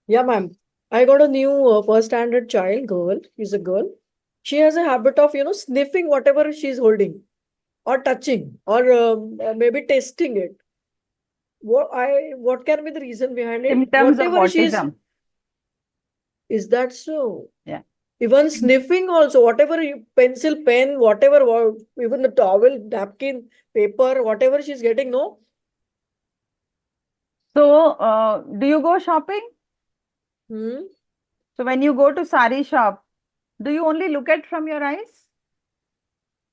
Yeah, ma'am. I got a new first standard child girl. She's a girl. She has a habit of, sniffing whatever she's holding or touching or maybe tasting it. What can be the reason behind it? Symptoms of Whatever she's, autism. is that so? Yeah. Even sniffing also, whatever you, pencil, pen, whatever, even the towel, napkin, paper, whatever she's getting, no? So, do you go shopping? Hmm? So when you go to sari shop, do you only look at from your eyes?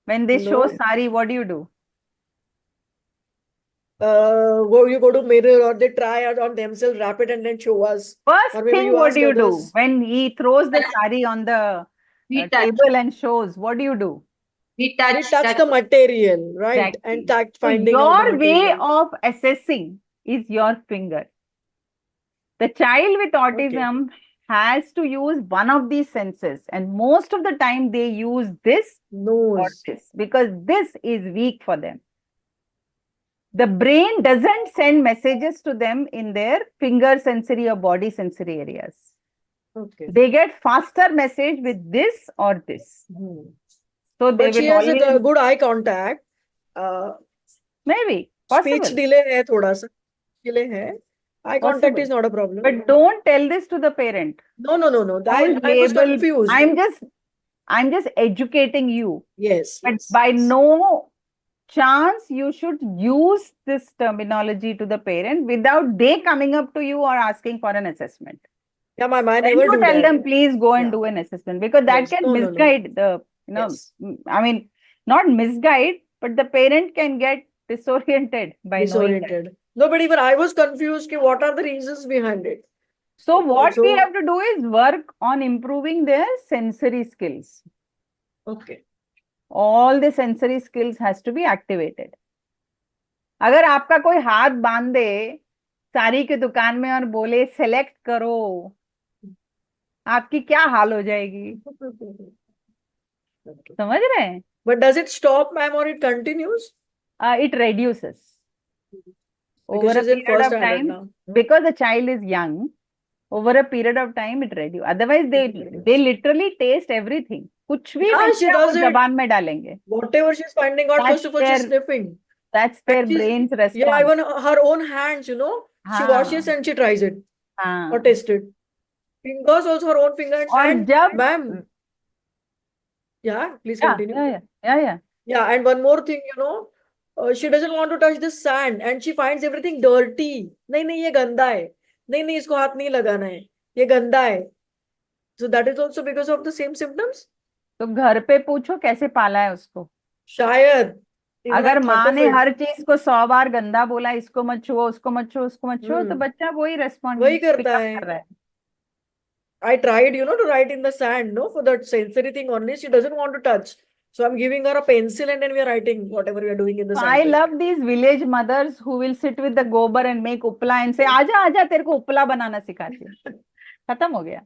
When they show No. sari, what do you do? You go to mirror or they try it on themselves, wrap it and then show us. First Or maybe thing, you what do ask you do? others. When he throws the sari on the We touch, table and shows, what do you do? we We touch, touch touch. the material, right? And Exactly. So finding out the your way material. of assessing is your finger. The child with Okay. autism has to use one of these senses, and most of the time they use this or Nose. this because this is weak for them. The brain doesn't send messages to them in their finger sensory or body sensory areas. Okay. They get faster message with this or this. Hmm. So they But she will has a always, good eye contact. Uh, maybe, Speech possible, delay है थोड़ा सा. Delay है. Eye contact possible. is not a problem. But don't tell this to the parent. No. Don't I was label. confused. I'm just educating you. Yes. But by no chance you should use this terminology to the parent without they coming up to you or asking for an assessment. Yeah, my mind Then never you do tell that. them, please go and Yeah. do an assessment because that Yes. can No. misguide the, Yes. I mean, not misguide, but the parent can get disoriented by knowing that. Disoriented. No, but even I was confused. Ki what are the reasons behind it? So what we So, have to do is work on improving their sensory skills. okay. All the sensory skills has to be activated. अगर आपका कोई हाथ बांध दे साड़ी की दुकान में और बोले सेलेक्ट करो, आपकी क्या हाल हो जाएगी? Okay. समझ रहे हैं? But does it stop, ma'am, or it continues? It reduces over Because a she's in period first of standard time now. because the child is young. Over a period of time, it reduces. Otherwise, they literally taste everything. कुछ भी Yeah, mill she गया वो does it. जबान में डालेंगे. Whatever she's finding out, That's first of all, she's their sniffing. that's And their she's, brain's yeah, response. even her own hands, she washes हाँ and she tries it or हाँ. tastes it. Fingers also her own finger और and जब ma'am, yeah, please yeah continue. yeah yeah yeah. Yeah, and one more thing, she doesn't want to touch the sand and she finds everything dirty. नहीं ये गंदा है. नहीं इसको हाथ नहीं लगाना है. ये गंदा है. So that is also because of the same symptoms? तो घर पे पूछो कैसे पाला है उसको. शायद. Even I अगर thought माँ of ने it. हर चीज को 100 बार गंदा बोला, इसको मत छुओ, उसको मत छुओ, उसको मत छुओ, तो बच्चा वही रेस्पॉन्ड वही करता पिकअप है. कर रहा है. I tried, to write in the sand, no, for that sensory thing only. She doesn't want to touch. So I'm giving her a pencil and then we are writing whatever we are doing in the I sand. love these village mothers who will sit with the gobar and make upla and say, आजा आजा तेरे को उपला बनाना सिखाती हूँ. खत्म हो गया.